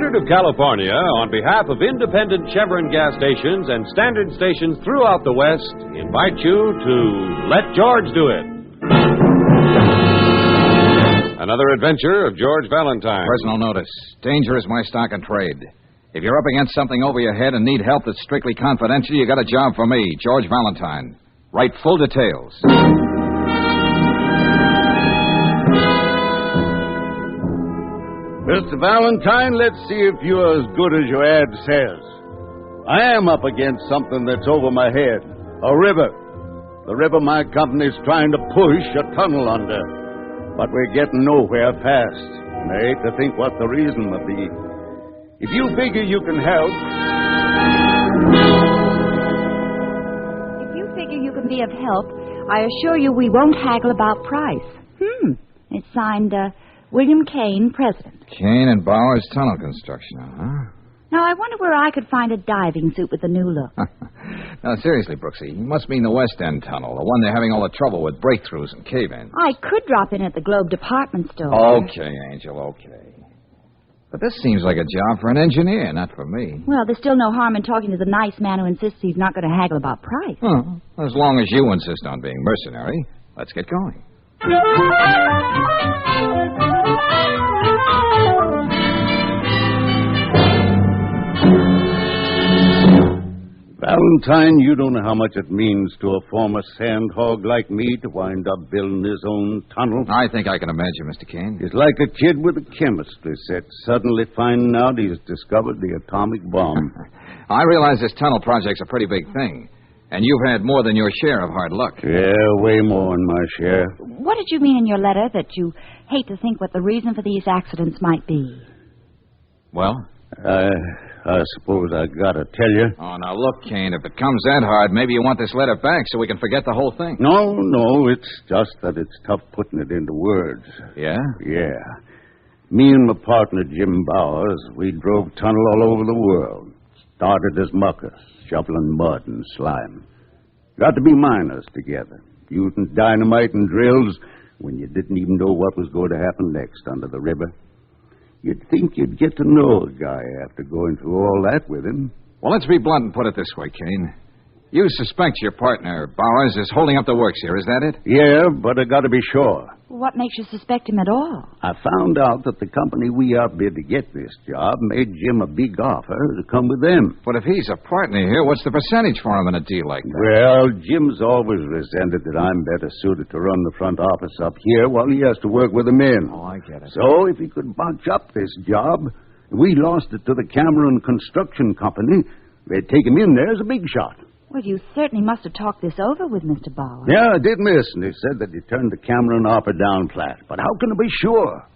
Standard of California, on behalf of independent Chevron gas stations and Standard stations throughout the West, invite you to Let George Do It. Another adventure of George Valentine. Personal notice. Danger is my stock and trade. If you're up against something over your head and need help that's strictly confidential, you got a job for me, George Valentine. Write full details. Mr. Valentine, let's see if you're as good as your ad says. I am up against something that's over my head. A river. The river my company's trying to push a tunnel under. But we're getting nowhere past. And I hate to think what the reason would be. If you figure you can help... If you figure you can be of help, I assure you we won't haggle about price. It's signed, William Kane, President. Kane and Bowers Tunnel Construction, huh? Now, I wonder where I could find a diving suit with the new look. Now, seriously, Brooksy, you must mean the West End Tunnel, the one they're having all the trouble with breakthroughs and cave-ins. I could drop in at the Globe department store. Okay, Angel, okay. But this seems like a job for an engineer, not for me. Well, there's still no harm in talking to the nice man who insists he's not going to haggle about price. As long as you insist on being mercenary, let's get going. Valentine, you don't know how much it means to a former sand hog like me to wind up building his own tunnel. I think I can imagine, Mr. Kane. He's like a kid with a chemistry set, suddenly finding out he's discovered the atomic bomb. I realize this tunnel project's a pretty big thing, and you've had more than your share of hard luck. Yeah, way more than my share. What did you mean in your letter that you hate to think what the reason for these accidents might be? Well? I suppose I gotta tell you. Oh, now look, Kane, if it comes that hard, maybe you want this letter back so we can forget the whole thing. No, it's just that it's tough putting it into words. Yeah? Yeah. Me and my partner, Jim Bowers, we drove tunnel all over the world. Started as muckers, shoveling mud and slime. Got to be miners together, using dynamite and drills when you didn't even know what was going to happen next under the river. You'd think you'd get to know a guy after going through all that with him. Well, let's be blunt and put it this way, Kane. You suspect your partner, Bowers, is holding up the works here, is that it? Yeah, but I gotta be sure. What makes you suspect him at all? I found out that the company we outbid to get this job made Jim a big offer to come with them. But if he's a partner here, what's the percentage for him in a deal like that? Well, Jim's always resented that I'm better suited to run the front office up here while he has to work with the men. Oh, I get it. So if he could bunch up this job, we lost it to the Cameron Construction Company, they'd take him in there as a big shot. Well, you certainly must have talked this over with Mr. Bowers. Yeah, I did, miss, and he said that he turned the Cameron offer down flat. But how can I be sure?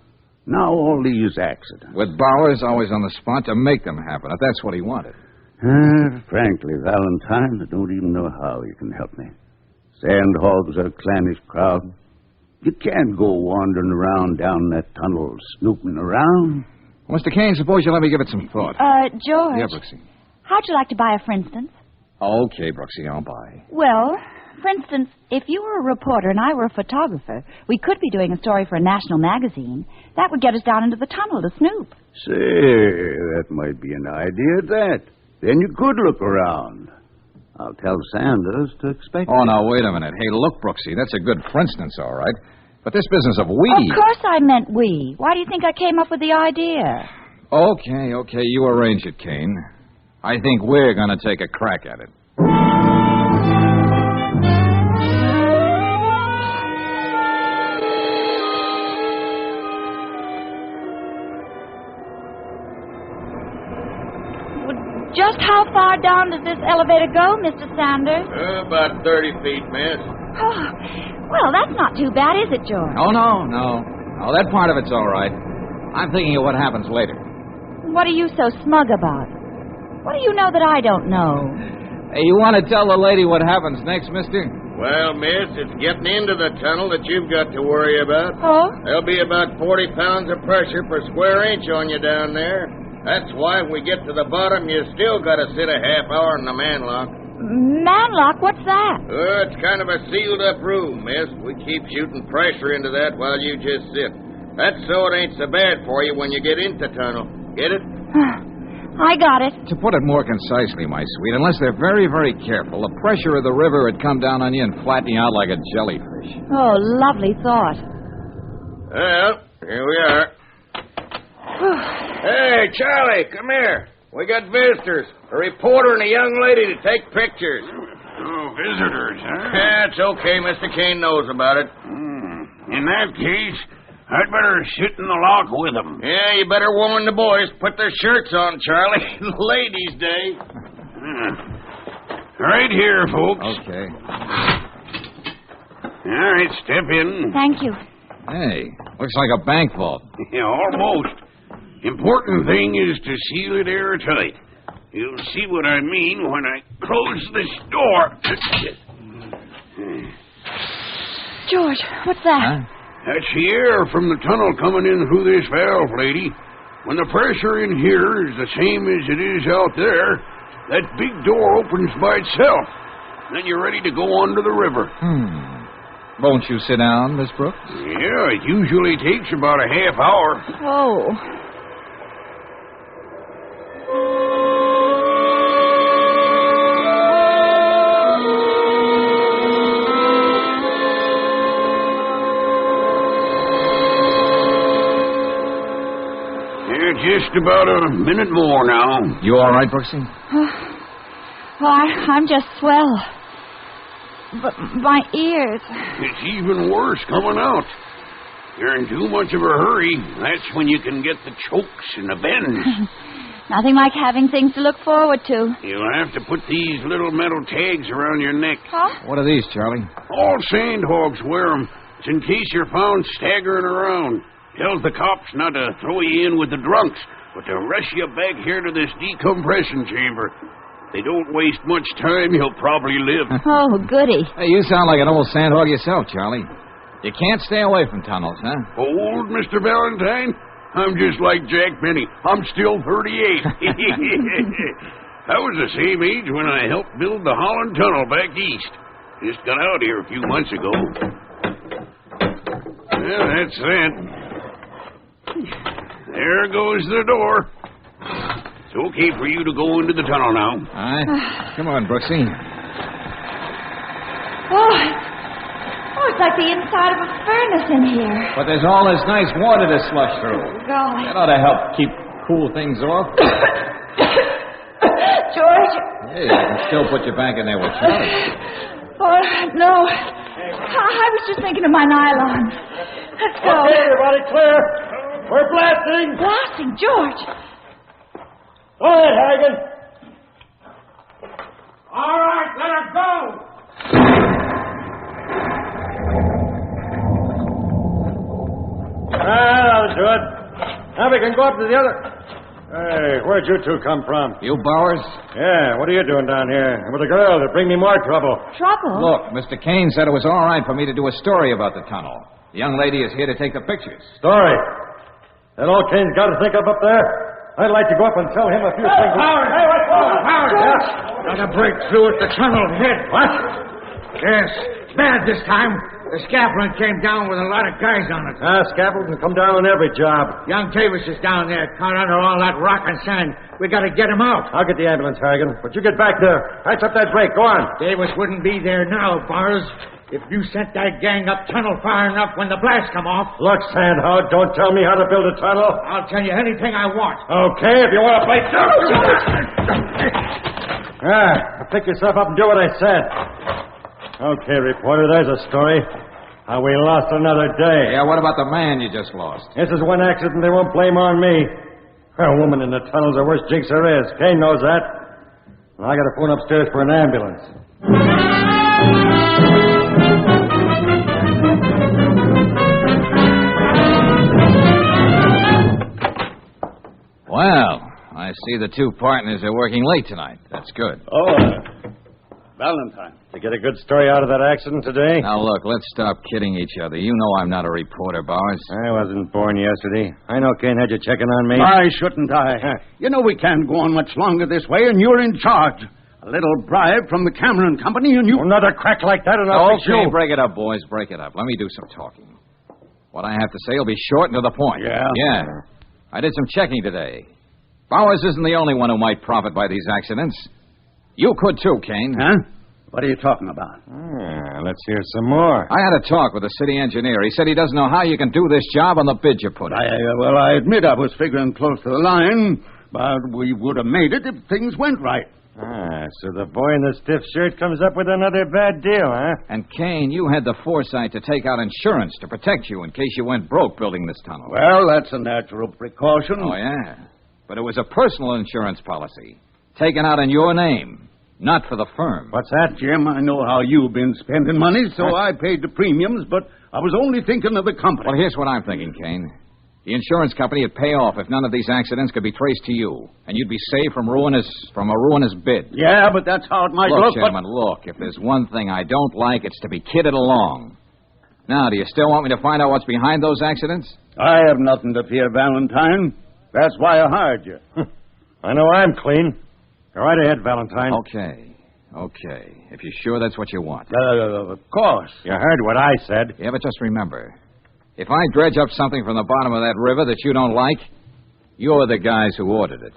Now all these accidents. With Bowers always on the spot to make them happen, if that's what he wanted. Frankly, Valentine, I don't even know how you can help me. Sandhogs are a clannish crowd. You can't go wandering around down that tunnel, snooping around. Mr. Kane, suppose you let me give it some thought. George. Yeah, Brooksy. How'd you like to buy a for instance? Okay, Brooksy, I'll buy. Well, for instance, if you were a reporter and I were a photographer, we could be doing a story for a national magazine. That would get us down into the tunnel to snoop. Say, that might be an idea at that. Then you could look around. I'll tell Sanders to expect Oh, it. now, wait a minute. Hey, look, Brooksy, that's a good for instance, all right. But this business of we... Of course I meant we. Why do you think I came up with the idea? Okay, you arrange it, Kane. I think we're going to take a crack at it. Just how far down does this elevator go, Mr. Sanders? About 30 feet, miss. Oh, well, that's not too bad, is it, George? Oh, no. That part of it's all right. I'm thinking of what happens later. What are you so smug about? What do you know that I don't know? Hey, you want to tell the lady what happens next, mister? Well, miss, it's getting into the tunnel that you've got to worry about. Oh? There'll be about 40 pounds of pressure per square inch on you down there. That's why if we get to the bottom, you still got to sit a half hour in the manlock. Manlock? What's that? It's kind of a sealed-up room, miss. We keep shooting pressure into that while you just sit. That's so it ain't so bad for you when you get into the tunnel. Get it? I got it. To put it more concisely, my sweet, unless they're very, very careful, the pressure of the river would come down on you and flatten you out like a jellyfish. Oh, lovely thought. Well, here we are. Hey, Charlie, come here. We got visitors. A reporter and a young lady to take pictures. Oh, visitors, huh? Yeah, it's okay. Mr. Kane knows about it. In that case, I'd better sit in the lock with them. Yeah, you better warn the boys. Put their shirts on, Charlie. Ladies' Day. Right here, folks. Okay. All right, step in. Thank you. Hey, looks like a bank vault. Yeah, almost. Important thing is to seal it airtight. You'll see what I mean when I close this door. George, what's that? Huh? That's the air from the tunnel coming in through this valve, lady. When the pressure in here is the same as it is out there, that big door opens by itself. Then you're ready to go under the river. Won't you sit down, Miss Brooks? Yeah, it usually takes about a half hour. Oh. Just about a minute more now. You all right, Brooksy? I'm just swell. But my ears. It's even worse coming out. You're in too much of a hurry. That's when you can get the chokes and the bends. Nothing like having things to look forward to. You'll have to put these little metal tags around your neck. Huh? What are these, Charlie? All sandhogs wear them. It's in case you're found staggering around. Tells the cops not to throw you in with the drunks, but to rush you back here to this decompression chamber. If they don't waste much time, you'll probably live. Oh, goody. Hey, you sound like an old sandhog yourself, Charlie. You can't stay away from tunnels, huh? Old, Mr. Valentine? I'm just like Jack Benny. I'm still 38. I was the same age when I helped build the Holland Tunnel back east. Just got out here a few months ago. Well, that's that. There goes the door. It's okay for you to go into the tunnel now. All right. Come on, Brooksy. Oh, it's like the inside of a furnace in here. But there's all this nice water to slush through. Golly. That ought to help keep cool things off. George. Hey, you can still put your back in there with Charlie. Oh, no. I was just thinking of my nylon. Let's go. Okay, everybody, clear. We're blasting. Blasting, George. Go ahead, Harrigan. All right, let her go. That'll do it. Now we can go up to the other. Hey, where'd you two come from? You Bowers? Yeah, what are you doing down here? And with a girl that bring me more trouble. Trouble? Look, Mr. Kane said it was all right for me to do a story about the tunnel. The young lady is here to take the pictures. Story. That old Kane's got to think up there. I'd like to go up and tell him a few things. Howard! Hey, what's going on? Howard! Yeah. Got to break through at the tunnel head. What? Yes. It's bad this time. The scaffolding came down with a lot of guys on it. Scaffolding come down on every job. Young Tavis is down there, caught under all that rock and sand. We got to get him out. I'll get the ambulance, Harrigan. But you get back there. Heights up that break. Go on. Davis wouldn't be there now, Bars, if you sent that gang up tunnel far enough when the blast come off. Look, Sandhog, don't tell me how to build a tunnel. I'll tell you anything I want. Okay, if you want to play... Pick yourself up and do what I said. Okay, reporter, there's a story. How we lost another day. Yeah, what about the man you just lost? This is one accident they won't blame on me. A woman in the tunnel's the worst jinx there is. Kane knows that. I got to phone upstairs for an ambulance. Well, I see the two partners are working late tonight. That's good. Valentine. To get a good story out of that accident today? Now, look, let's stop kidding each other. You know I'm not a reporter, Bowers. I wasn't born yesterday. I know Kane had you checking on me. Why shouldn't I? You know we can't go on much longer this way, and you're in charge. A little bribe from the Cameron Company, and you... Another crack like that, and I'll fix Okay, you. break it up, boys. Break it up. Let me do some talking. What I have to say will be short and to the point. Yeah? Yeah. I did some checking today. Bowers isn't the only one who might profit by these accidents. You could too, Kane. Huh? What are you talking about? Let's hear some more. I had a talk with the city engineer. He said he doesn't know how you can do this job on the bid you put in. I admit I was figuring close to the line, but we would have made it if things went right. So the boy in the stiff shirt comes up with another bad deal, huh? And, Kane, you had the foresight to take out insurance to protect you in case you went broke building this tunnel. Well, that's a natural precaution. Oh, yeah. But it was a personal insurance policy, taken out in your name, not for the firm. What's that? Jim, I know how you've been spending money, so I paid the premiums, but I was only thinking of the company. Well, here's what I'm thinking, Kane. The insurance company would pay off if none of these accidents could be traced to you, and you'd be saved from a ruinous bid. Yeah, but that's how it might look. Look, gentlemen, look. If there's one thing I don't like, it's to be kidded along. Now, do you still want me to find out what's behind those accidents? I have nothing to fear, Valentine. That's why I hired you. I know I'm clean. Go right ahead, Valentine. Okay. If you're sure that's what you want. Of course. You heard what I said. Yeah, but just remember, if I dredge up something from the bottom of that river that you don't like, you're the guys who ordered it.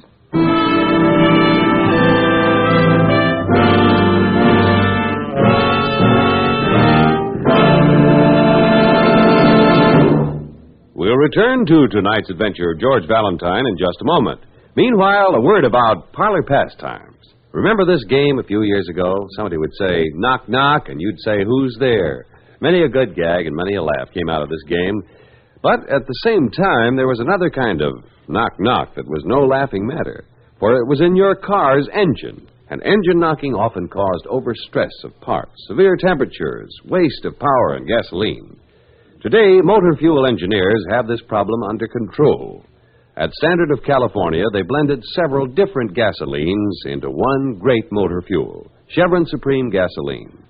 We'll return to tonight's adventure of George Valentine in just a moment. Meanwhile, a word about parlor pastimes. Remember this game a few years ago? Somebody would say, knock, knock, and you'd say, who's there? Many a good gag and many a laugh came out of this game. But at the same time, there was another kind of knock-knock that was no laughing matter. For it was in your car's engine. And engine knocking often caused overstress of parts, severe temperatures, waste of power and gasoline. Today, motor fuel engineers have this problem under control. At Standard of California, they blended several different gasolines into one great motor fuel, Chevron Supreme gasoline.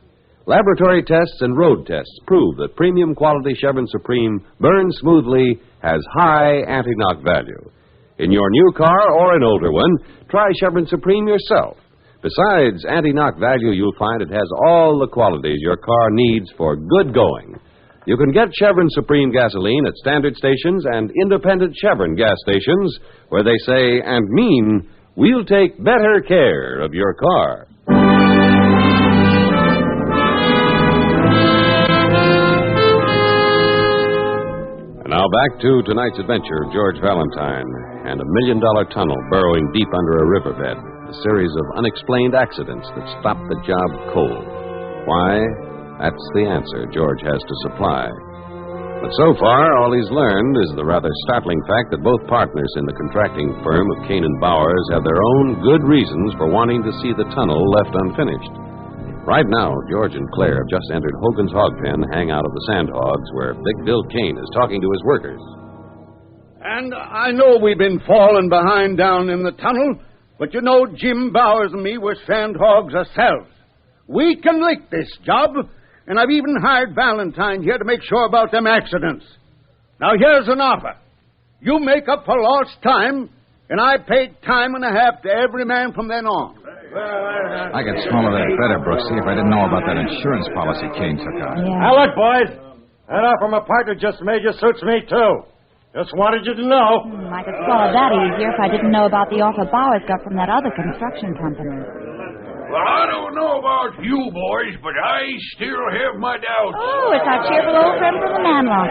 Laboratory tests and road tests prove that premium quality Chevron Supreme burns smoothly, has high anti-knock value. In your new car or an older one, try Chevron Supreme yourself. Besides anti-knock value, you'll find it has all the qualities your car needs for good going. You can get Chevron Supreme gasoline at standard stations and independent Chevron gas stations where they say and mean, we'll take better care of your car. And now back to tonight's adventure of George Valentine and a $1 million tunnel burrowing deep under a riverbed. A series of unexplained accidents that stop the job cold. Why? That's the answer George has to supply. But so far, all he's learned is the rather startling fact that both partners in the contracting firm of Kane and Bowers have their own good reasons for wanting to see the tunnel left unfinished. Right now, George and Claire have just entered Hogan's Hog Pen, hangout of the Sandhogs, where Big Bill Kane is talking to his workers. And I know we've been falling behind down in the tunnel, but you know Jim Bowers and me were Sandhogs ourselves. We can lick this job, and I've even hired Valentine here to make sure about them accidents. Now, here's an offer. You make up for lost time, and I pay time and a half to every man from then on. I could swallow that better, Brooksy, if I didn't know about that insurance policy Kane took out. Yeah. Now, look, boys. That offer my partner just made you suits me, too. Just wanted you to know. I could swallow that easier if I didn't know about the offer Bowers got from that other construction company. Well, I don't know about you boys, but I still have my doubts. Oh, it's our cheerful old friend from the Manlock.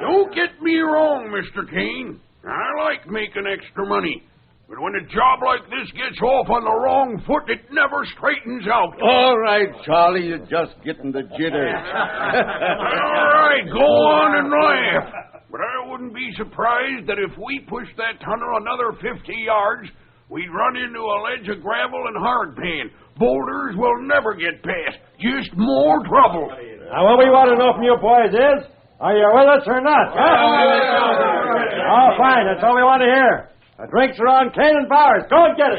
Don't get me wrong, Mr. Kane. I like making extra money. But when a job like this gets off on the wrong foot, it never straightens out. All right, Charlie, you're just getting the jitters. All right, go on and laugh. But I wouldn't be surprised that if we pushed that tunnel another 50 yards, we'd run into a ledge of gravel and hardpan. Boulders will never get past. Just more trouble. Now, what we want to know from you boys is, are you with us or not? Oh, fine. That's all we want to hear. The drinks are on Kane and Bowers. Go and get it.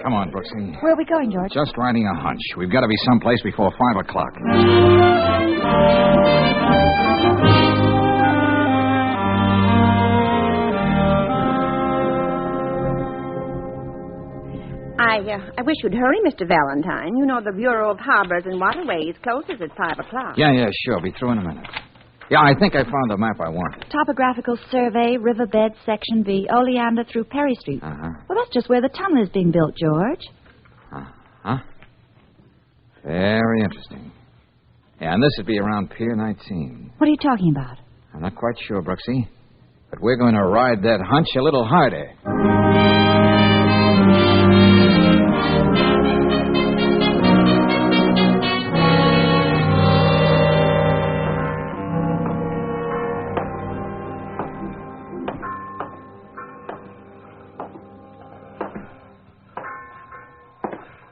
Come on, Brooksy. Where are we going, George? Just riding a hunch. We've got to be someplace before 5 o'clock. I wish you'd hurry, Mr. Valentine. You know the Bureau of Harbors and Waterways closes at 5 o'clock. Yeah, sure. Be through in a minute. Yeah, I think I found the map I want. Topographical survey, riverbed, section B, Oleander through Perry Street. Uh-huh. Well, that's just where the tunnel is being built, George. Huh? Very interesting. Yeah, and this would be around Pier 19. What are you talking about? I'm not quite sure, Brooksy. But we're going to ride that hunch a little harder.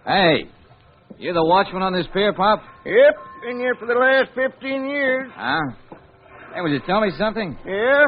Hey, you the watchman on this pier, Pop? Yep, been here for the last 15 years. Huh? Hey, would you tell me something? Yeah?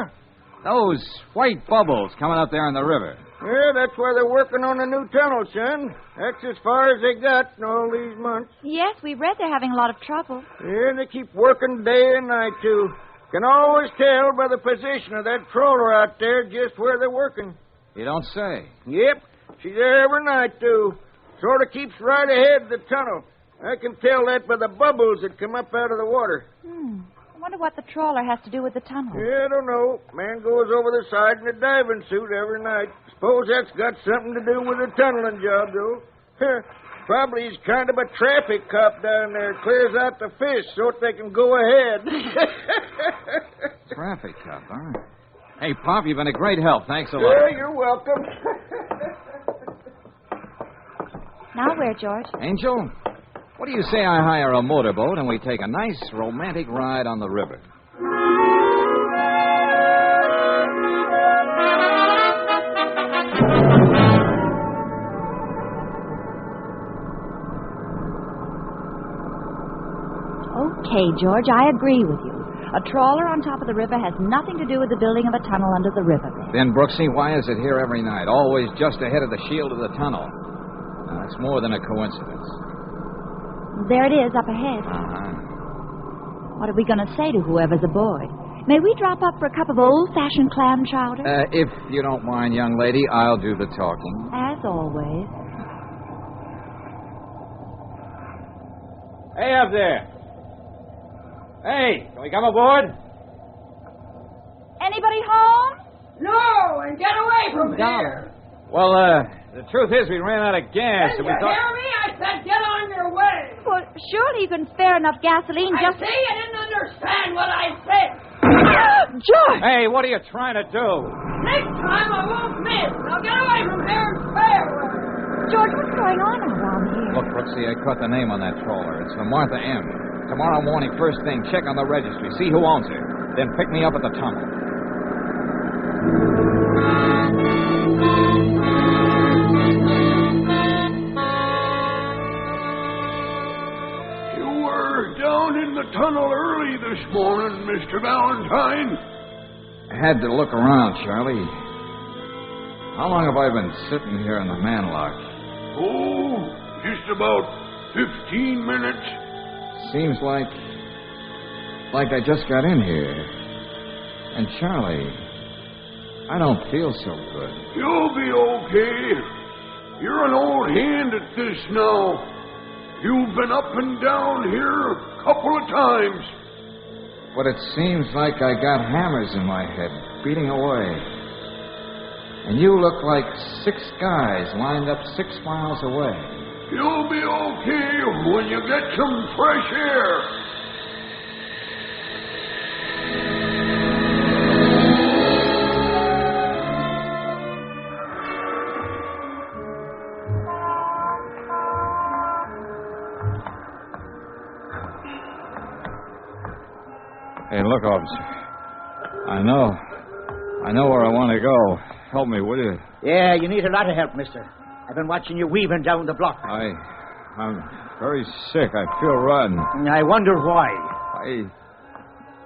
Those white bubbles coming up there in the river. Yeah, that's where they're working on the new tunnel, son. That's as far as they got in all these months. Yes, we read they're having a lot of trouble. Yeah, they keep working day and night, too. Can always tell by the position of that trawler out there just where they're working. You don't say. Yep, she's there every night, too. Sort of keeps right ahead of the tunnel. I can tell that by the bubbles that come up out of the water. I wonder what the trawler has to do with the tunnel. Yeah, I don't know. Man goes over the side in a diving suit every night. Suppose that's got something to do with the tunneling job, though. Probably he's kind of a traffic cop down there. Clears out the fish so that they can go ahead. Traffic cop, huh? Hey, Pop, you've been a great help. Thanks a lot. Yeah, you're welcome. Now where, George? Angel, what do you say I hire a motorboat and we take a nice romantic ride on the river? Okay, George, I agree with you. A trawler on top of the river has nothing to do with the building of a tunnel under the riverbed. Then, Brooksy, why is it here every night? Always just ahead of the shield of the tunnel. Now, that's more than a coincidence. There it is, up ahead. Uh-huh. What are we going to say to whoever's aboard? May we drop up for a cup of old-fashioned clam chowder? If you don't mind, young lady, I'll do the talking. As always. Hey, up there. Hey, can we come aboard? Anybody home? No, and get away from here. Well, the truth is we ran out of gas, Did and we you thought... hear me? I said get on your way. Well, surely you can spare enough gasoline I just... see you didn't understand what I said. George! Hey, what are you trying to do? Next time I won't miss. Now get away from here and stay away. George, what's going on around here? Look, Brooksy, I caught the name on that trawler. It's the Martha M. Tomorrow morning, first thing, check on the registry. See who owns her. Then pick me up at the tunnel. You were down in the tunnel early this morning, Mr. Valentine. I had to look around, Charlie. How long have I been sitting here in the manlock? Oh, just about 15 minutes. Seems like I just got in here. And Charlie, I don't feel so good. You'll be okay. You're an old hand at this now. You've been up and down here a couple of times. But it seems like I got hammers in my head, beating away. And you look like 6 guys lined up 6 miles away. You'll be okay when you get some fresh air. Hey, look, officer. I know where I want to go. Help me, will you? Yeah, you need a lot of help, mister. I've been watching you weaving down the block. I'm very sick. I feel rotten. I wonder why. I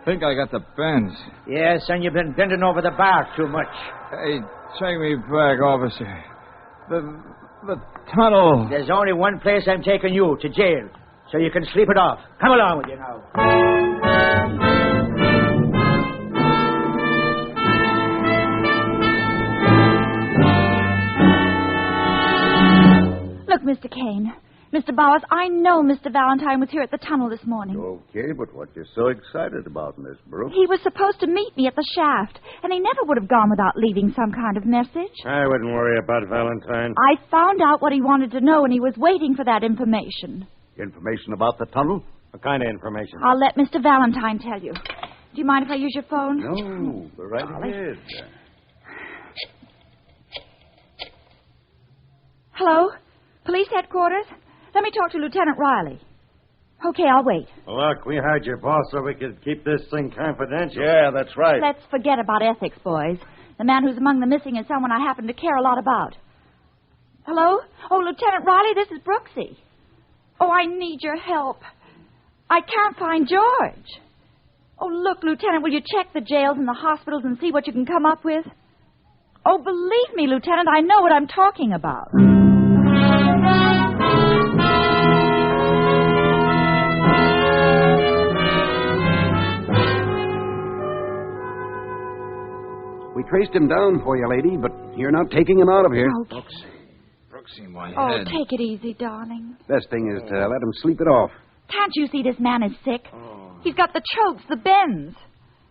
think I got the bends. Yes, and you've been bending over the bar too much. Hey, take me back, officer. The tunnel. There's only one place I'm taking you, to jail, so you can sleep it off. Come along with you now. Look, Mr. Kane, Mr. Bowers, I know Mr. Valentine was here at the tunnel this morning. Okay, but what you so excited about, Miss Brooks? He was supposed to meet me at the shaft, and he never would have gone without leaving some kind of message. I wouldn't worry about Valentine. I found out what he wanted to know, and he was waiting for that information. Information about the tunnel? What kind of information? I'll let Mr. Valentine tell you. Do you mind if I use your phone? No, go right ahead. Hello? Police headquarters? Let me talk to Lieutenant Riley. Okay, I'll wait. Look, we hired your boss so we could keep this thing confidential. Yeah, that's right. Let's forget about ethics, boys. The man who's among the missing is someone I happen to care a lot about. Hello? Oh, Lieutenant Riley, this is Brooksy. Oh, I need your help. I can't find George. Oh, look, Lieutenant, will you check the jails and the hospitals and see what you can come up with? Oh, believe me, Lieutenant, I know what I'm talking about. We traced him down for you, lady, but you're not taking him out of here. Okay. Brooksy, my Oh, head. take it easy, darling. Best thing is to let him sleep it off. Can't you see this man is sick? He's got the chokes, the bends.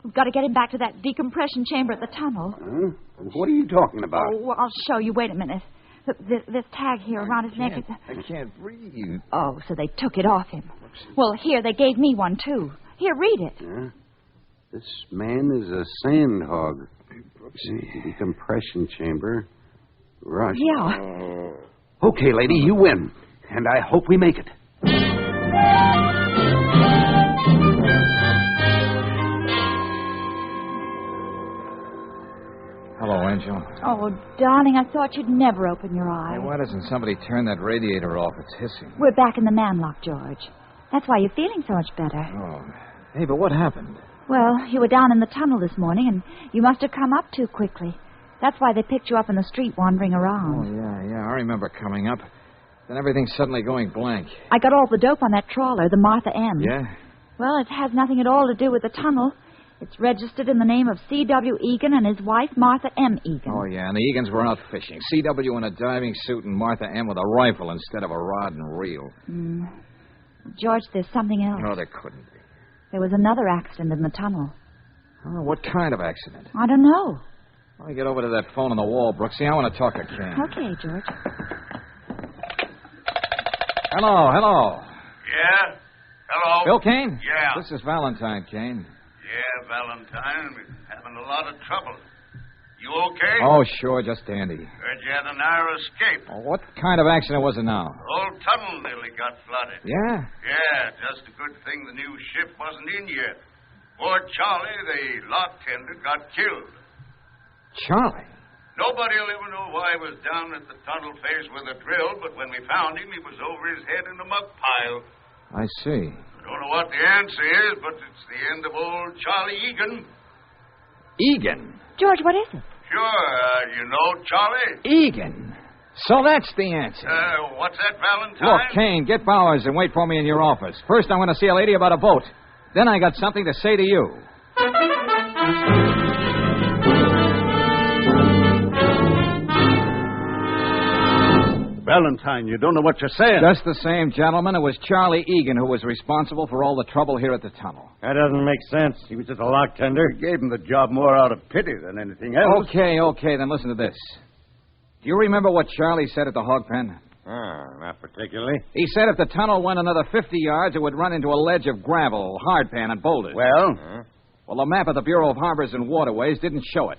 We've got to get him back to that decompression chamber at the tunnel. Huh? What are you talking about? Oh, well, I'll show you. Wait a minute. This tag here around his neck is... I can't breathe. Oh, so they took it off him. Well, here, they gave me one, too. Here, read it. Huh? This man is a sand hog. Decompression chamber. Rush. Yeah. Okay, lady, you win. And I hope we make it. Hello, Angel. Oh, darling, I thought you'd never open your eyes. Hey, why doesn't somebody turn that radiator off? It's hissing. We're back in the manlock, George. That's why you're feeling so much better. Oh. Hey, but what happened? Well, you were down in the tunnel this morning, and you must have come up too quickly. That's why they picked you up in the street wandering Oh, around. yeah. I remember coming up. Then everything's suddenly going blank. I got all the dope on that trawler, the Martha M. Yeah? Well, it has nothing at all to do with the tunnel. It's registered in the name of C.W. Egan and his wife, Martha M. Egan. Oh, yeah, and the Egans were out fishing. C.W. in a diving suit and Martha M. with a rifle instead of a rod and reel. George, there's something else. No, there couldn't be. There was another accident in the tunnel. Oh, what kind of accident? I don't know. Let me get over to that phone on the wall, Brooksy. I want to talk to Ken. Okay, George. Hello. Yeah? Hello? Bill Kane? Yeah. This is Valentine, Kane. Yeah, Valentine. We're having a lot of trouble. You okay? Oh, sure, just dandy. Heard you had a narrow escape. Oh, what kind of accident was it now? The whole tunnel nearly got flooded. Yeah? Yeah, just a good thing the new ship wasn't in yet. Poor Charlie, the lock tender, got killed. Charlie? Nobody will ever know why he was down at the tunnel face with a drill, but when we found him, he was over his head in a muck pile. I see. I don't know what the answer is, but it's the end of old Charlie Egan. Egan? George, what is it? Sure, you know Charlie? Egan. So that's the answer. What's that, Valentine? Look, Kane, get Bowers and wait for me in your office. First, I want to see a lady about a boat. Then I got something to say to you. Valentine, you don't know what you're saying. Just the same, gentlemen, it was Charlie Egan who was responsible for all the trouble here at the tunnel. That doesn't make sense. He was just a lock tender. We gave him the job more out of pity than anything else. Okay, then listen to this. Do you remember what Charlie said at the hog pen? Not particularly. He said if the tunnel went another 50 yards, it would run into a ledge of gravel, hardpan, and boulders. Well? Well, the map of the Bureau of Harbors and Waterways didn't show it.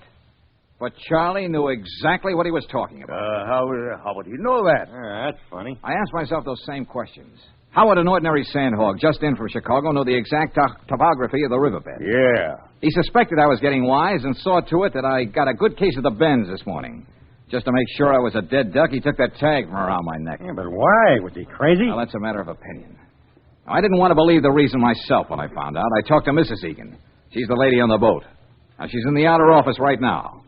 But Charlie knew exactly what he was talking about. How would he know that? That's funny. I asked myself those same questions. How would an ordinary sandhog just in from Chicago know the exact topography of the riverbed? Yeah. He suspected I was getting wise and saw to it that I got a good case of the bends this morning. Just to make sure I was a dead duck, he took that tag from around my neck. Yeah, but why? Was he crazy? Well, that's a matter of opinion. Now, I didn't want to believe the reason myself when I found out. I talked to Mrs. Egan. She's the lady on the boat. Now, she's in the outer office right now.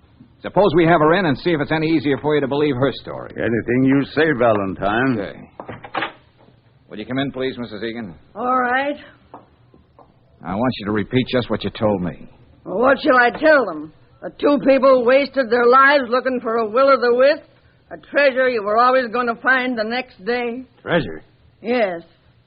Suppose we have her in and see if it's any easier for you to believe her story. Anything you say, Valentine. Okay. Will you come in, please, Mrs. Egan? All right. I want you to repeat just what you told me. Well, what shall I tell them? The two people wasted their lives looking for a will-o'-the-wisp, a treasure you were always going to find the next day. Treasure? Yes.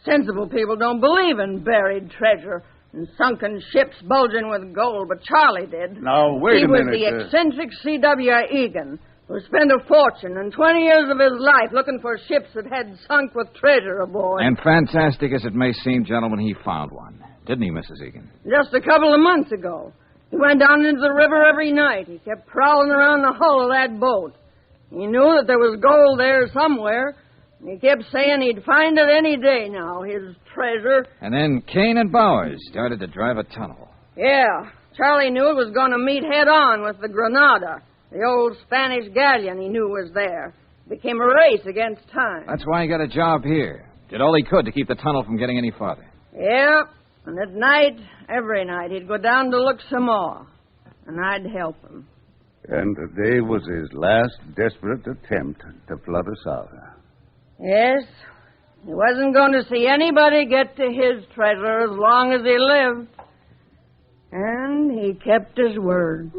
Sensible people don't believe in buried treasure and sunken ships bulging with gold, but Charlie did. Now, wait a minute. He was the eccentric C.W. Egan, who spent a fortune and 20 years of his life looking for ships that had sunk with treasure aboard. And fantastic as it may seem, gentlemen, he found one. Didn't he, Mrs. Egan? Just a couple of months ago. He went down into the river every night. He kept prowling around the hull of that boat. He knew that there was gold there somewhere. He kept saying he'd find it any day now, his treasure. And then Kane and Bowers started to drive a tunnel. Yeah. Charlie knew it was going to meet head-on with the Granada, the old Spanish galleon he knew was there. It became a race against time. That's why he got a job here. Did all he could to keep the tunnel from getting any farther. Yeah. And at night, every night, he'd go down to look some more. And I'd help him. And today was his last desperate attempt to flood us out. Yes. He wasn't going to see anybody get to his treasure as long as he lived. And he kept his word.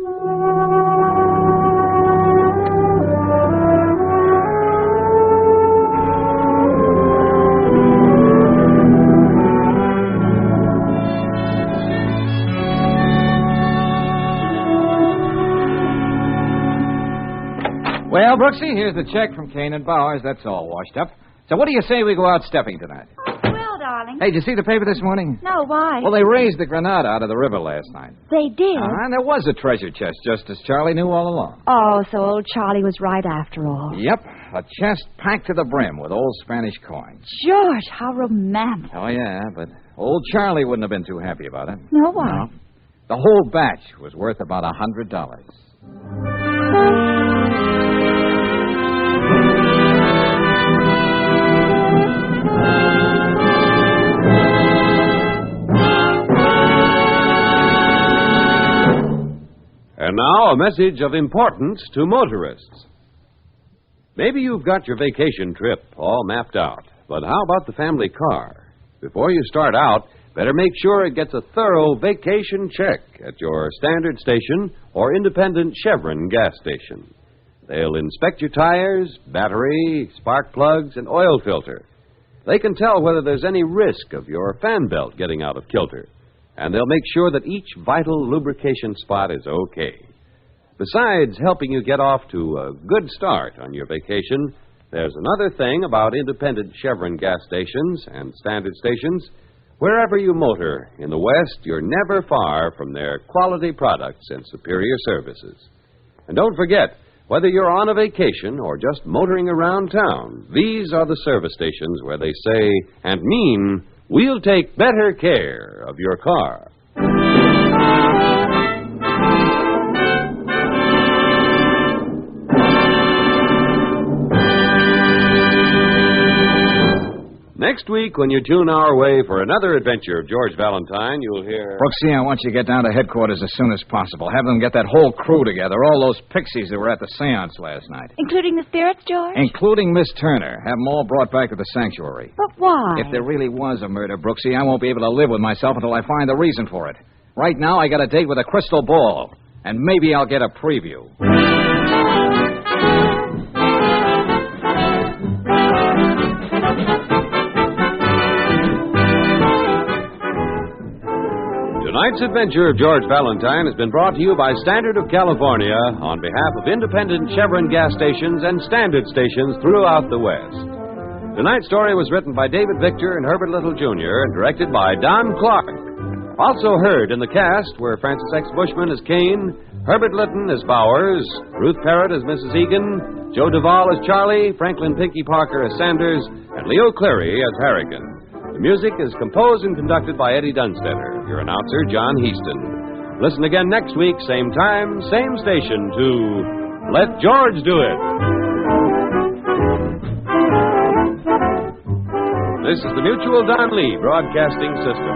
Well, Brooksy, here's the check from Kane and Bowers. That's all washed up. So what do you say we go out stepping tonight? Oh, well, darling. Hey, did you see the paper this morning? No, why? Well, they raised the Granada out of the river last night. They did? And there was a treasure chest, just as Charlie knew all along. Oh, so old Charlie was right after all. Yep, a chest packed to the brim with old Spanish coins. George, how romantic. Oh, yeah, but old Charlie wouldn't have been too happy about it. No, why? No. The whole batch was worth about $100. And now, a message of importance to motorists. Maybe you've got your vacation trip all mapped out, but how about the family car? Before you start out, better make sure it gets a thorough vacation check at your standard station or independent Chevron gas station. They'll inspect your tires, battery, spark plugs, and oil filter. They can tell whether there's any risk of your fan belt getting out of kilter. And they'll make sure that each vital lubrication spot is okay. Besides helping you get off to a good start on your vacation, there's another thing about independent Chevron gas stations and standard stations. Wherever you motor in the West, you're never far from their quality products and superior services. And don't forget, whether you're on a vacation or just motoring around town, these are the service stations where they say and mean, we'll take better care of your car. Next week, when you tune our way for another adventure of George Valentine, you'll hear... Brooksy, I want you to get down to headquarters as soon as possible. Have them get that whole crew together, all those pixies that were at the seance last night. Including the spirits, George? Including Miss Turner. Have them all brought back to the sanctuary. But why? If there really was a murder, Brooksy, I won't be able to live with myself until I find the reason for it. Right now, I got a date with a crystal ball, and maybe I'll get a preview. Tonight's adventure of George Valentine has been brought to you by Standard of California on behalf of independent Chevron gas stations and standard stations throughout the West. Tonight's story was written by David Victor and Herbert Little, Jr. and directed by Don Clark. Also heard in the cast were Francis X. Bushman as Kane, Herbert Litton as Bowers, Ruth Parrott as Mrs. Egan, Joe Duvall as Charlie, Franklin Pinky Parker as Sanders, and Leo Cleary as Harrigan. The music is composed and conducted by Eddie Dunstetter. Your announcer, John Heaston. Listen again next week, same time, same station, to Let George Do It. This is the Mutual Don Lee Broadcasting System.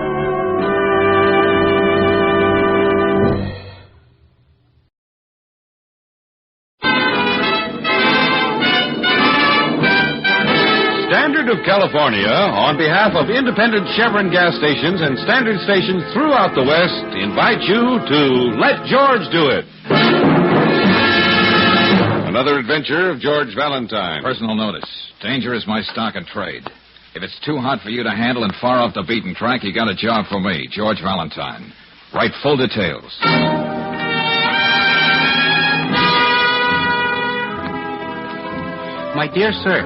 Standard of California, on behalf of independent Chevron gas stations and standard stations throughout the West, invite you to Let George Do It. Another adventure of George Valentine. Personal notice. Danger is my stock and trade. If it's too hot for you to handle and far off the beaten track, you got a job for me, George Valentine. Write full details. My dear sir,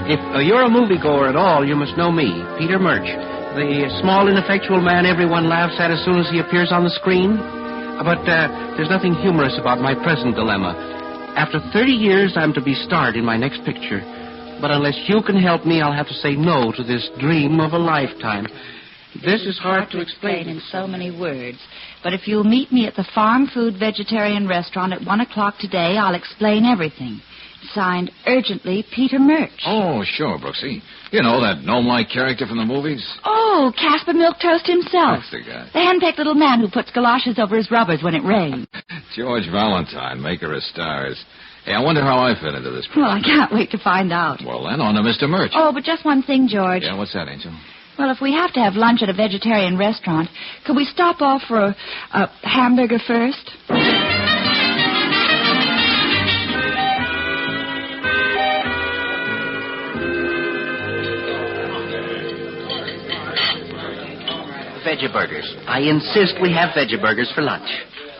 if you're a moviegoer at all, you must know me, Peter Murch, the small, ineffectual man everyone laughs at as soon as he appears on the screen. But there's nothing humorous about my present dilemma. After 30 years, I'm to be starred in my next picture. But unless you can help me, I'll have to say no to this dream of a lifetime. This is hard to explain in so many words. But if you'll meet me at the Farm Food Vegetarian Restaurant at 1 o'clock today, I'll explain everything. Signed, urgently, Peter Murch. Oh, sure, Brooksy. You know, that gnome-like character from the movies? Oh, Casper Milquetoast himself. That's the guy. The henpecked little man who puts galoshes over his rubbers when it rains. George Valentine, maker of stars. Hey, I wonder how I fit into this Well, I can't wait to find out. Well, then, on to Mr. Murch. Oh, but just one thing, George. Yeah, what's that, Angel? Well, if we have to have lunch at a vegetarian restaurant, could we stop off for a hamburger first? Veggie burgers. I insist we have veggie burgers for lunch.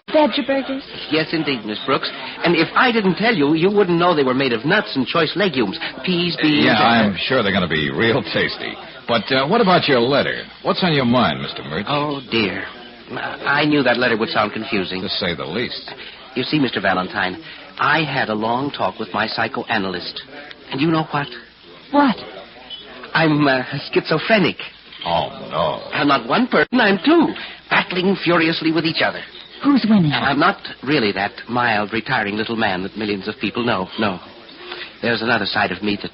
Veggie burgers? Yes, indeed, Miss Brooks. And if I didn't tell you, you wouldn't know they were made of nuts and choice legumes. Peas, beans... Yeah, I'm sure they're going to be real tasty. But what about your letter? What's on your mind, Mr. Murch? Oh, dear. I knew that letter would sound confusing. To say the least. You see, Mr. Valentine, I had a long talk with my psychoanalyst. And you know what? What? I'm schizophrenic. Oh, no. I'm not one person, I'm two, battling furiously with each other. Who's winning? I'm not really that mild, retiring little man that millions of people know. No. There's another side of me that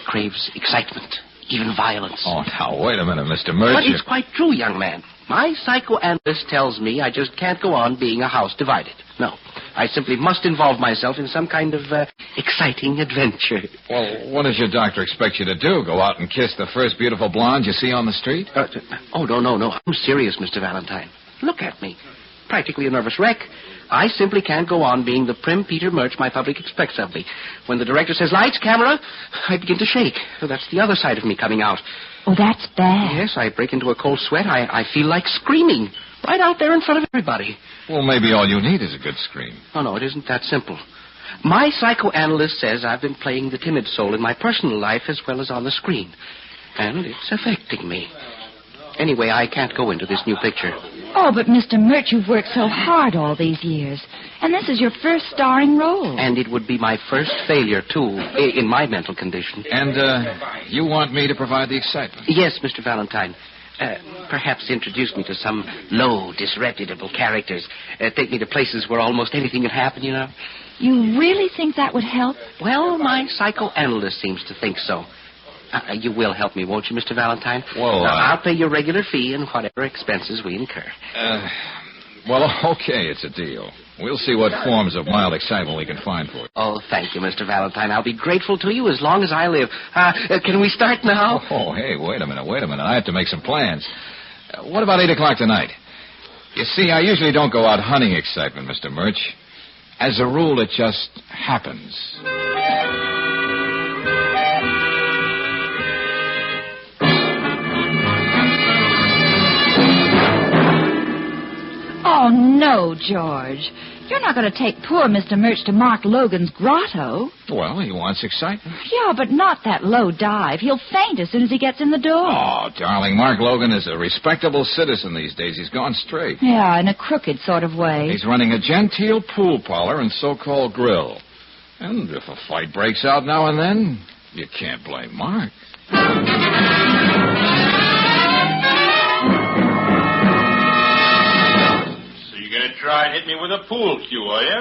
craves excitement, even violence. Oh, now, wait a minute, Mr. Murch. But it's quite true, young man. My psychoanalyst tells me I just can't go on being a house divided. No. I simply must involve myself in some kind of exciting adventure. Well, what does your doctor expect you to do? Go out and kiss the first beautiful blonde you see on the street? No. I'm serious, Mr. Valentine. Look at me. Practically a nervous wreck. I simply can't go on being the prim Peter Murch my public expects of me. When the director says, lights, camera, I begin to shake. That's the other side of me coming out. Oh, that's bad. Yes, I break into a cold sweat. I feel like screaming. Right out there in front of everybody. Well, maybe all you need is a good scream. Oh, no, it isn't that simple. My psychoanalyst says I've been playing the timid soul in my personal life as well as on the screen. And it's affecting me. Anyway, I can't go into this new picture. Oh, but Mr. Murch, you've worked so hard all these years. And this is your first starring role. And it would be my first failure, too, in my mental condition. And you want me to provide the excitement? Yes, Mr. Valentine. Perhaps introduce me to some low, disreputable characters. Take me to places where almost anything can happen, you know. You really think that would help? Well, my psychoanalyst seems to think so. You will help me, won't you, Mr. Valentine? Well, I'll pay your regular fee and whatever expenses we incur. Well, okay, it's a deal. We'll see what forms of mild excitement we can find for you. Oh, thank you, Mr. Valentine. I'll be grateful to you as long as I live. Can we start now? Oh, hey, wait a minute. I have to make some plans. What about 8 o'clock tonight? You see, I usually don't go out hunting excitement, Mr. Murch. As a rule, it just happens. Oh, no, George. You're not going to take poor Mr. Murch to Mark Logan's grotto. Well, he wants excitement. Yeah, but not that low dive. He'll faint as soon as he gets in the door. Oh, darling, Mark Logan is a respectable citizen these days. He's gone straight. Yeah, in a crooked sort of way. He's running a genteel pool parlor and so-called grill. And if a fight breaks out now and then, you can't blame Mark. Try and hit me with a pool cue, are you?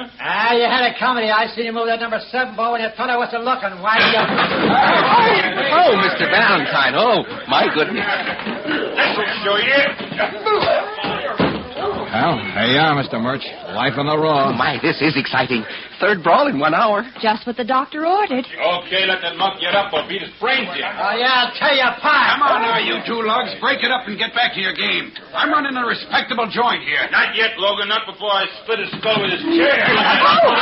You had it coming. I seen you move that number 7 ball when you thought I wasn't looking. Why do you... Oh, Mr. Valentine. Oh, my goodness. This'll show you. Well, there you are, Mr. Murch. Life on the raw. Oh, my, this is exciting. 3rd brawl in 1 hour. Just what the doctor ordered. Okay, let that monk get up or beat his brains in. Oh, yeah, I'll tell you apart. Come on now, you two lugs. Break it up and get back to your game. I'm running a respectable joint here. Not yet, Logan. Not before I split his skull with his chair. Oh,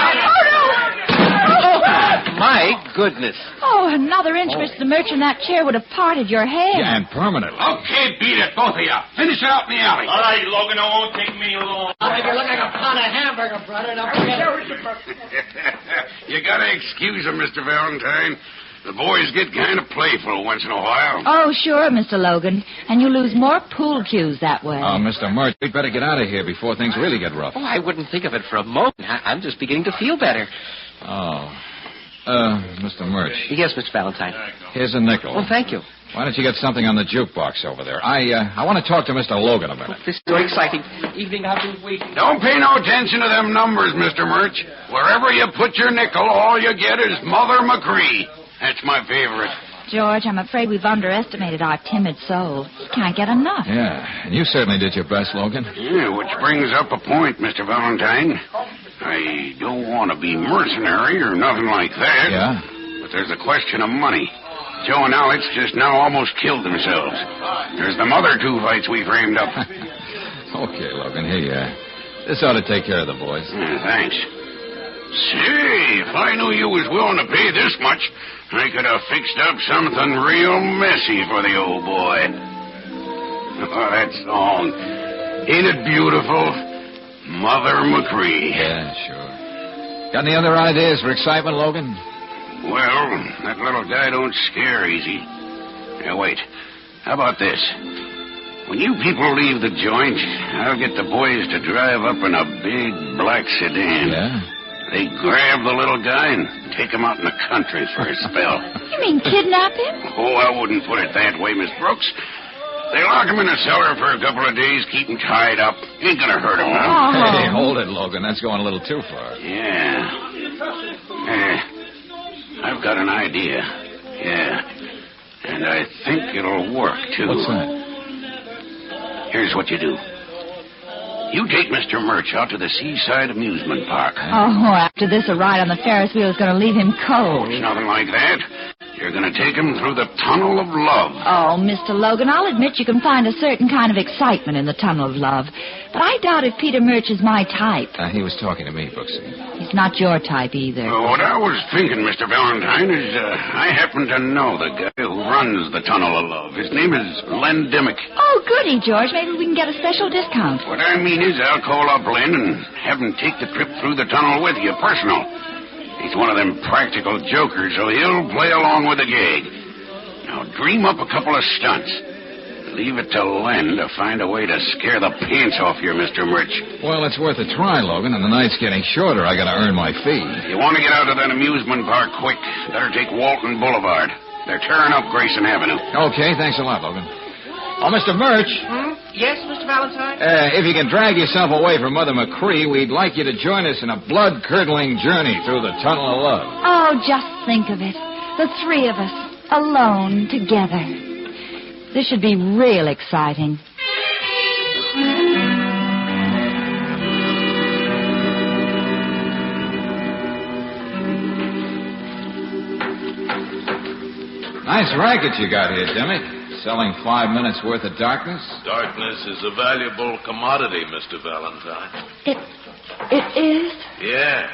no! My goodness. Oh, another inch, Mr. Merchant, that chair would have parted your head. Yeah, and permanently. Okay, beat it, both of you. Finish it out in the alley. All right, Logan, it won't take me long. I'll make you look like a pound of hamburger, brother. Now, forget it. You gotta excuse him, Mr. Valentine. The boys get kind of playful once in a while. Oh, sure, Mr. Logan. And you lose more pool cues that way. Oh, Mr. Murch, we'd better get out of here before things really get rough. Oh, I wouldn't think of it for a moment. I'm just beginning to feel better. Oh. Mr. Murch. Yes, Mr. Valentine. Here's a nickel. Well, thank you. Why don't you get something on the jukebox over there? I want to talk to Mr. Logan a minute. This is so exciting. Evening, I've been waiting. Don't pay no attention to them numbers, Mr. Murch. Wherever you put your nickel, all you get is Mother McCree. That's my favorite. George, I'm afraid we've underestimated our timid soul. Can't get enough. Yeah, and you certainly did your best, Logan. Yeah, which brings up a point, Mr. Valentine. I don't want to be mercenary or nothing like that. Yeah? But there's a question of money. Joe and Alex just now almost killed themselves. There's them other two fights we framed up. Okay, Logan, here you are. This ought to take care of the boys. Yeah, thanks. Say, if I knew you was willing to pay this much, I could have fixed up something real messy for the old boy. Oh, that song. Ain't it beautiful? Mother McCree. Yeah, sure. Got any other ideas for excitement, Logan? Well, that little guy don't scare easy. Now, wait. How about this? When you people leave the joint, I'll get the boys to drive up in a big black sedan. Yeah? They grab the little guy and take him out in the country for a spell. You mean kidnap him? Oh, I wouldn't put it that way, Miss Brooks. They lock him in a cellar for a couple of days, keep him tied up. Ain't gonna hurt him now. Oh. Hey, hold it, Logan. That's going a little too far. Yeah. I've got an idea. Yeah. And I think it'll work, too. What's that? Here's what you do. You take Mr. Murch out to the Seaside Amusement Park. Oh, after this, a ride on the Ferris wheel is going to leave him cold. It's nothing like that. You're going to take him through the Tunnel of Love. Oh, Mr. Logan, I'll admit you can find a certain kind of excitement in the Tunnel of Love. But I doubt if Peter Murch is my type. He was talking to me, Brooksy. He's not your type either. What I was thinking, Mr. Valentine, is I happen to know the guy who runs the Tunnel of Love. His name is Len Dimmick. Oh, goody, George. Maybe we can get a special discount. What I mean is I'll call up Len and have him take the trip through the tunnel with you, personal. He's one of them practical jokers, so he'll play along with the gag. Now, dream up a couple of stunts. Leave it to Len to find a way to scare the pants off you, Mr. Murch. Well, it's worth a try, Logan, and the night's getting shorter. I gotta earn my fee. You want to get out of that amusement park quick, better take Walton Boulevard. They're tearing up Grayson Avenue. Okay, thanks a lot, Logan. Oh, Mr. Murch. Yes, Mr. Valentine? If you can drag yourself away from Mother McCree, we'd like you to join us in a blood-curdling journey through the Tunnel of Love. Oh, just think of it. The three of us, alone, together. This should be real exciting. Nice racket you got here, Dimmick. Selling 5 minutes worth of darkness? Darkness is a valuable commodity, Mr. Valentine. It is? Yeah,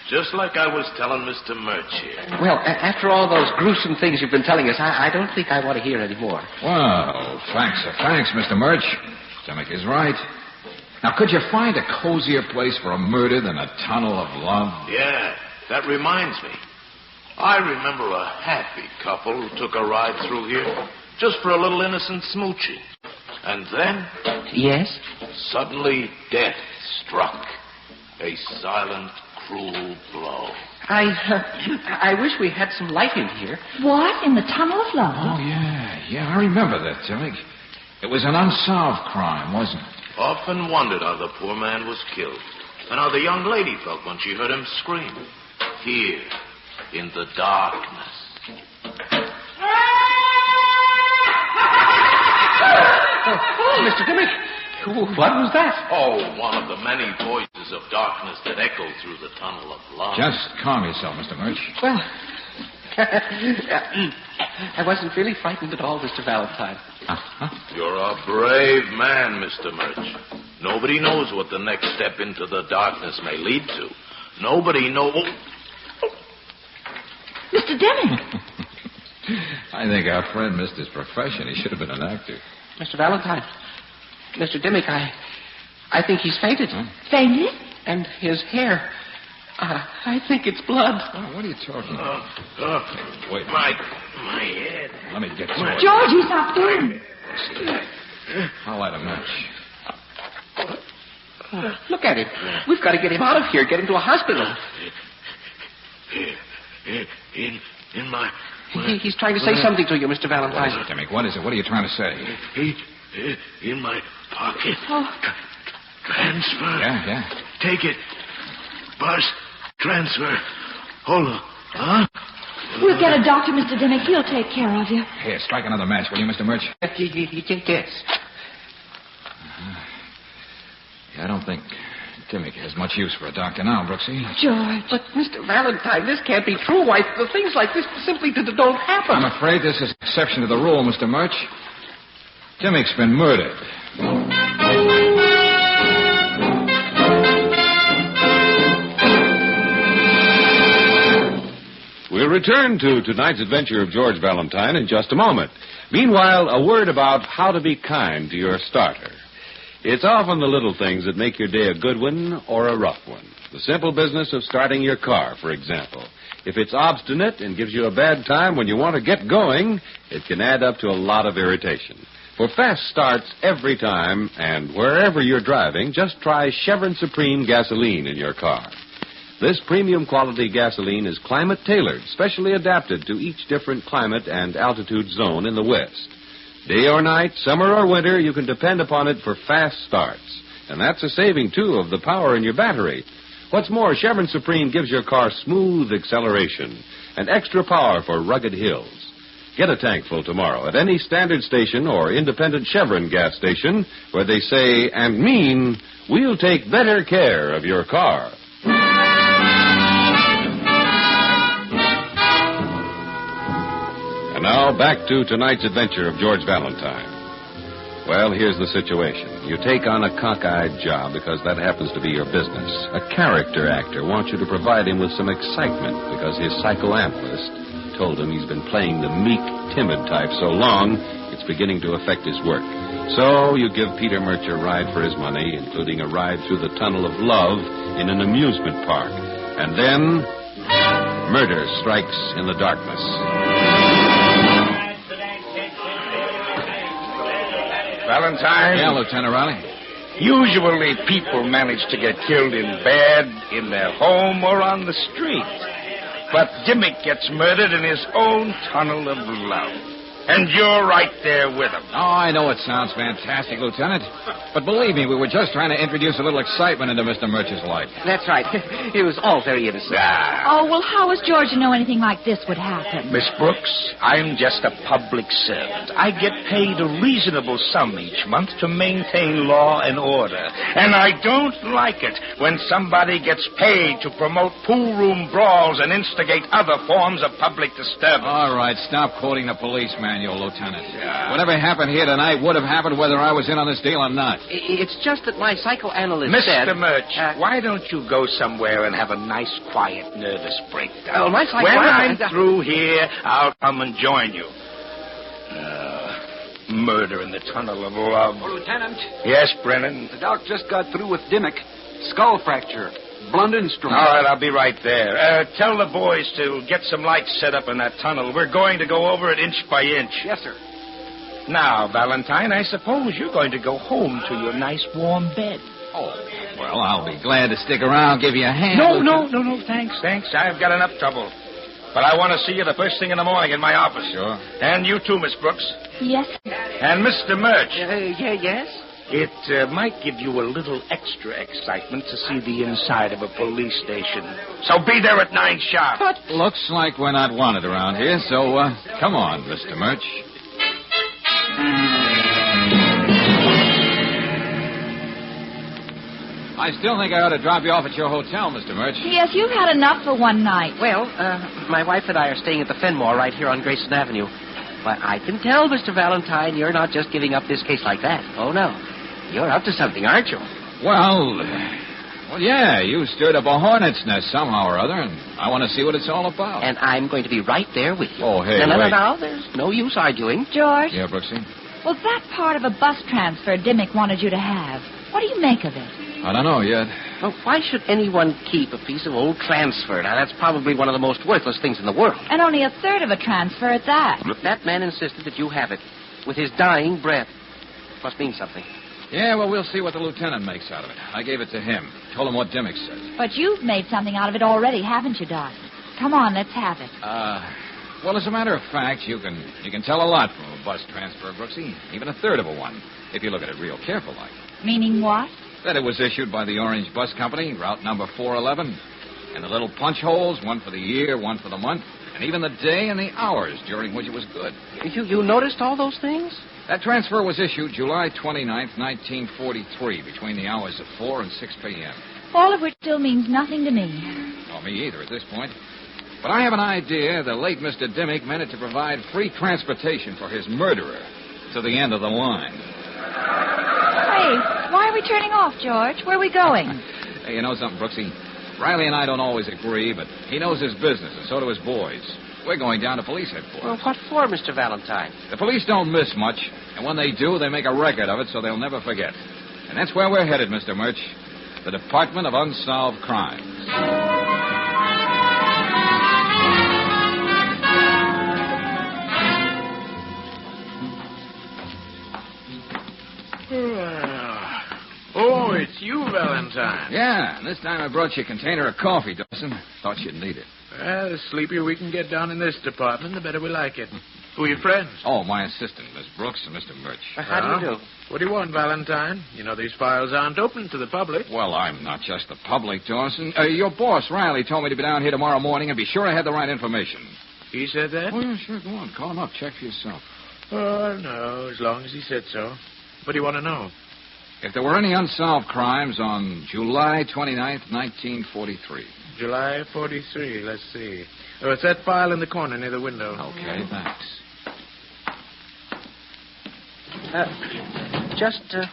just like I was telling Mr. Murch here. Well, after all those gruesome things you've been telling us, I don't think I want to hear any more. Well, thanks, Mr. Murch. Dimmick is right. Now, could you find a cozier place for a murder than a Tunnel of Love? Yeah, that reminds me. I remember a happy couple who took a ride through here just for a little innocent smooching. And then... Yes? Suddenly, death struck. A silent, cruel blow. I wish we had some light in here. What? In the Tunnel of Love? Oh, yeah, I remember that, Dimmick. It was an unsolved crime, wasn't it? Often wondered how the poor man was killed, and how the young lady felt when she heard him scream. Here, in the darkness. Oh, Mr. Dimmick, what was that? Oh, one of the many voices of darkness that echo through the Tunnel of Love. Just calm yourself, Mr. Murch. Well, I wasn't really frightened at all, Mr. Valentine. You're a brave man, Mr. Murch. Nobody knows what the next step into the darkness may lead to. Nobody knows... Mr. Dimmick. I think our friend missed his profession. He should have been an actor. Mr. Valentine. Mr. Dimmick, I think he's fainted. Huh? Fainted? And his hair. I think it's blood. Oh, what are you talking about? Wait. My head. Let me get to it. George, he's not there. I'll light a match. Look at him. We've got to get him out of here, get him to a hospital. In my... He's trying to say something to you, Mr. Valentine. What is it, Dimmick? What is it? What are you trying to say? In my pocket. Oh. Transfer. Yeah. Take it. Bus. Transfer. Hold on. Huh? We'll get a doctor, Mr. Dimmick. He'll take care of you. Here, strike another match, will you, Mr. Murch? Yes. I don't think Dimmick has much use for a doctor now, Brooksy. George. But, Mr. Valentine, this can't be true. Why, the things like this simply don't happen. I'm afraid this is an exception to the rule, Mr. Murch. Dimmick's been murdered. We'll return to tonight's adventure of George Valentine in just a moment. Meanwhile, a word about how to be kind to your starter. It's often the little things that make your day a good one or a rough one. The simple business of starting your car, for example. If it's obstinate and gives you a bad time when you want to get going, it can add up to a lot of irritation. For fast starts every time and wherever you're driving, just try Chevron Supreme gasoline in your car. This premium quality gasoline is climate tailored, specially adapted to each different climate and altitude zone in the West. Day or night, summer or winter, you can depend upon it for fast starts. And that's a saving, too, of the power in your battery. What's more, Chevron Supreme gives your car smooth acceleration and extra power for rugged hills. Get a tank full tomorrow at any standard station or independent Chevron gas station where they say and mean, we'll take better care of your car. And now, back to tonight's adventure of George Valentine. Well, here's the situation. You take on a cockeyed job because that happens to be your business. A character actor wants you to provide him with some excitement because his psychoanalyst told him he's been playing the meek, timid type so long, it's beginning to affect his work. So you give Peter Murch a ride for his money, including a ride through the Tunnel of Love in an amusement park. And then, murder strikes in the darkness. Valentine? Yeah, Lieutenant Riley? Usually people manage to get killed in bed, in their home, or on the street. But Dimmick gets murdered in his own tunnel of love. And you're right there with him. Oh, I know it sounds fantastic, Lieutenant. But believe me, we were just trying to introduce a little excitement into Mr. Murch's life. That's right. It was all very innocent. Oh, well, how was George to know anything like this would happen? Miss Brooks, I'm just a public servant. I get paid a reasonable sum each month to maintain law and order. And I don't like it when somebody gets paid to promote pool room brawls and instigate other forms of public disturbance. All right, stop quoting the police manual, Lieutenant. Whatever happened here tonight would have happened whether I was in on this deal or not. It's just that my psychoanalyst said... Mr. Murch, why don't you go somewhere and have a nice, quiet, nervous breakdown? Oh, my psychoanalyst... When I'm through here, I'll come and join you. Murder in the Tunnel of Love. Oh, Lieutenant. Yes, Brennan? The doc just got through with Dimmick. Skull fracture. Blunt instrument. All right, I'll be right there. Tell the boys to get some lights set up in that tunnel. We're going to go over it inch by inch. Yes, sir. Now, Valentine, I suppose you're going to go home to your nice warm bed. Oh, well, I'll be glad to stick around, give you a hand. No, thanks. I've got enough trouble. But I want to see you the first thing in the morning in my office. Sure. And you too, Miss Brooks. Yes. And Mr. Murch. Yes? It might give you a little extra excitement to see the inside of a police station. So be there at 9 sharp. But looks like we're not wanted around here, so come on, Mr. Murch. I still think I ought to drop you off at your hotel, Mr. Murch. Yes, you've had enough for one night. Well, my wife and I are staying at the Fenmore right here on Grayson Avenue. But I can tell, Mr. Valentine, you're not just giving up this case like that. Oh, no. You're up to something, aren't you? Well, Well, yeah, you stirred up a hornet's nest somehow or other, and I want to see what it's all about. And I'm going to be right there with you. Oh, hey, No, wait. there's no use arguing. George, Yeah, Brooksy? was that part of a bus transfer Dimmick wanted you to have? What do you make of it? I don't know yet. Well, why should anyone keep a piece of old transfer? Now, that's probably one of the most worthless things in the world. And only a third of a transfer at that. That man insisted that you have it with his dying breath. Must mean something. Yeah, well, we'll see what the lieutenant makes out of it. I gave it to him. Told him what Dimmick said. But you've made something out of it already, haven't you, Doc? Come on, let's have it. Well, as a matter of fact, you can tell a lot from a bus transfer, Brooksy. Even a third of a one, if you look at it real careful like. Meaning what? That it was issued by the Orange Bus Company, route number 411. And the little punch holes, one for the year, one for the month, and even the day and the hours during which it was good. You noticed all those things? That transfer was issued July 29th, 1943, between the hours of 4 and 6 p.m. All of which still means nothing to me. Not me either at this point. But I have an idea the late Mr. Dimmick meant it to provide free transportation for his murderer to the end of the line. Hey, why are we turning off, George? Where are we going? Hey, you know something, Brooksy? Riley and I don't always agree, but he knows his business, and so do his boys. We're going down to police headquarters. Well, what for, Mr. Valentine? The police don't miss much, and when they do, they make a record of it so they'll never forget. And that's where we're headed, Mr. Murch. The Department of Unsolved Crimes. Oh, it's you, Valentine. Yeah, and this time I brought you a container of coffee, Dawson. Thought you'd need it. Well, the sleepier we can get down in this department, the better we like it. Who are your friends? Oh, my assistant, Miss Brooks, and Mr. Murch. How do you do? What do you want, Valentine? You know these files aren't open to the public. Well, I'm not just the public, Dawson. Your boss, Riley, told me to be down here tomorrow morning and be sure I had the right information. He said that? Oh, yeah, sure. Go on. Call him up. Check for yourself. Oh, no, as long as he said so. What do you want to know? If there were any unsolved crimes on July 29th, 1943. July 43, let's see. Oh, it's that file in the corner near the window. Okay, thanks.